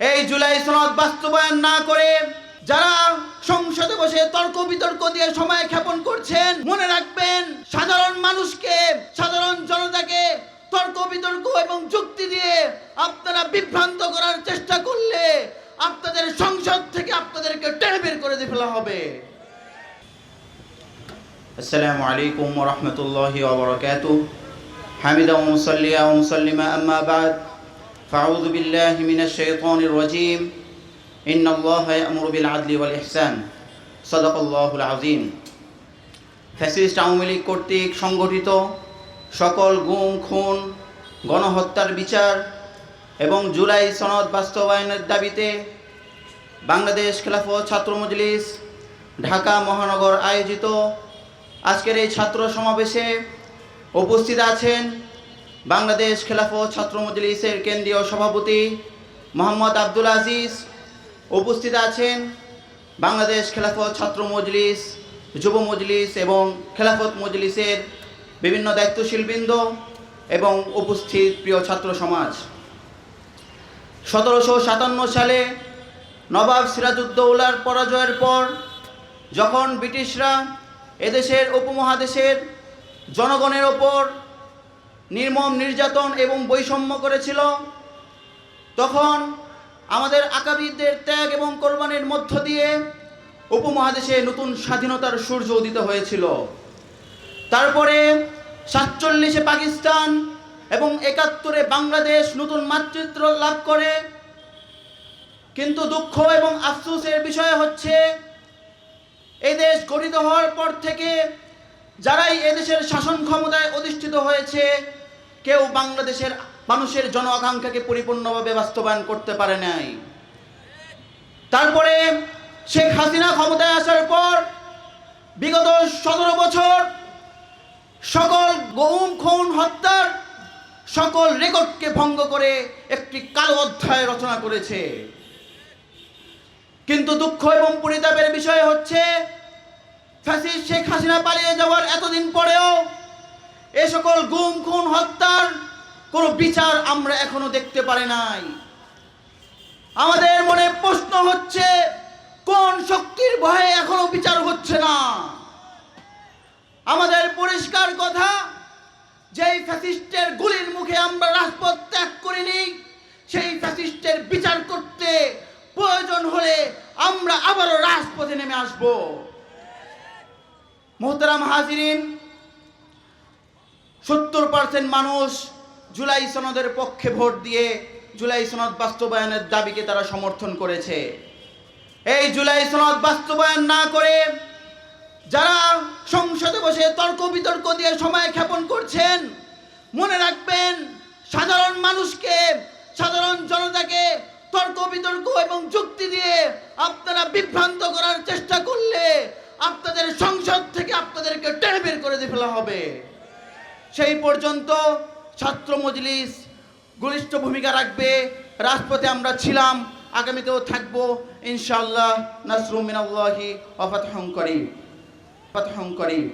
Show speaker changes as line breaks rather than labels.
এই জুলাই সনদ বাস্তবায়ন না করে যারা সংসদে বসে তর্ক বিতর্ক দিয়ে সময় ক্ষেপণ করছেন, মনে রাখবেন সাধারণ মানুষকে, সাধারণ জনতাকে তর্ক বিতর্ক এবং যুক্তি দিয়ে আপনারা বিভ্রান্ত করার চেষ্টা করলে আপনাদের সংসদ থেকে আপনাদেরকে টেনে বের করে দিয়ে ফেলা হবে। আসসালামু আলাইকুম ওয়া রাহমাতুল্লাহি ওয়া বারাকাতুহু। হামিদা ওয়া মুসাল্লিয়া ওয়া মুসাল্লিমা আম্মা বা'দ। ফাআউযু বিল্লাহি মিনাশ শাইতানির রাজীম। ইন্নাল্লাহা ইয়া'মুরু বিল আদলি ওয়াল ইহসান। সাদাকাল্লাহুল আযীম। ফ্যাসিস্ট আওয়ামী লীগ কর্তৃক সংগঠিত সকল গুম, খুন, গণহত্যার বিচার এবং জুলাই সনদ বাস্তবায়নের দাবিতে বাংলাদেশ খেলাফত ছাত্র মজলিস ঢাকা মহানগর আয়োজিত আজকের এই ছাত্র সমাবেশে উপস্থিত আছেন বাংলাদেশ খেলাফত ছাত্র মজলিসের কেন্দ্রীয় সভাপতি মোহাম্মদ আব্দুল আজিজ, উপস্থিত আছেন বাংলাদেশ খেলাফত ছাত্র মজলিস, যুব মজলিস এবং খেলাফত মজলিসের বিভিন্ন দায়িত্বশীল বৃন্দ এবং উপস্থিত প্রিয় ছাত্র সমাজ। 1757 সালে নবাব সিরাজউদ্দৌলার পরাজয়ের পর যখন ব্রিটিশরা এদেশের উপমহাদেশের জনগণের ওপর নির্মম নির্যাতন এবং বৈষম্য করেছিল, তখন আমাদের আকাবিরদের ত্যাগ এবং কোরবানির মধ্য দিয়ে উপমহাদেশে নতুন স্বাধীনতার সূর্য উদিত হয়েছিল। তারপরে 47-এ পাকিস্তান এবং 71-এ বাংলাদেশ নতুন মাতৃত্ব লাভ করে। কিন্তু দুঃখ এবং আফসোসের বিষয় হচ্ছে এই দেশ গঠিত হওয়ার পর থেকে যারাই এদেশের শাসন ক্ষমতায় অধিষ্ঠিত হয়েছে, কেউ বাংলাদেশের মানুষের জন আকাঙ্ক্ষাকে পরিপূর্ণভাবে বাস্তবায়ন করতে পারে নাই। তারপরে শেখ হাসিনা ক্ষমতায় আসার পর বিগত 17 বছর সকল গুম, খুন, হত্যার সকল রেকর্ডকে ভঙ্গ করে একটি কালো অধ্যায় রচনা করেছে। কিন্তু দুঃখ এবং পরিতাপের বিষয় হচ্ছে ফ্যাসিস্ট শেখ হাসিনা পালিয়ে যাওয়ার এতদিন পরেও এ সকল গুম, খুন, হত্যার কোনো বিচার আমরা এখনো দেখতে পারি নাই। আমাদের মনে প্রশ্ন হচ্ছে, কোন শক্তির ভয়ে এখনো বিচার হচ্ছে না? আমাদের পরিষ্কার কথা, যেই ফ্যাসিস্টের গুলির মুখে আমরা রাজপথ ত্যাগ করিনি, সেই ফ্যাসিস্টের বিচার করতে প্রয়োজন হলে আমরা আবারও রাজপথে নেমে আসব। মোহতারাম হাজিরিন, 70% মানুষ জুলাই সনদের পক্ষে ভোট দিয়ে জুলাই সনদ বাস্তবায়নের দাবিকে তারা সমর্থন করেছে। এই জুলাই সনদ বাস্তবায়ন না করে যারা সংসদে বসে তর্ক বিতর্ক দিয়ে সময় ক্ষেপণ করছেন, মনে রাখবেন সাধারণ মানুষকে, সাধারণ জনতাকে তর্ক বিতর্ক এবং যুক্তি দিয়ে আপনারা বিভ্রান্ত করার চেষ্টা করলে আপনাদের সংসদ থেকে আপনাদেরকে টেনে বের করে দিয়ে ফেলা হবে। সেই পর্যন্ত ছাত্র মজলিস ঘনিষ্ঠ ভূমিকা রাখবে। রাজপথে আমরা ছিলাম, আগামীতেও থাকবো ইনশাআল্লাহ। নাসরুম মিনাল্লাহি ওয়া ফাতহুন করিম।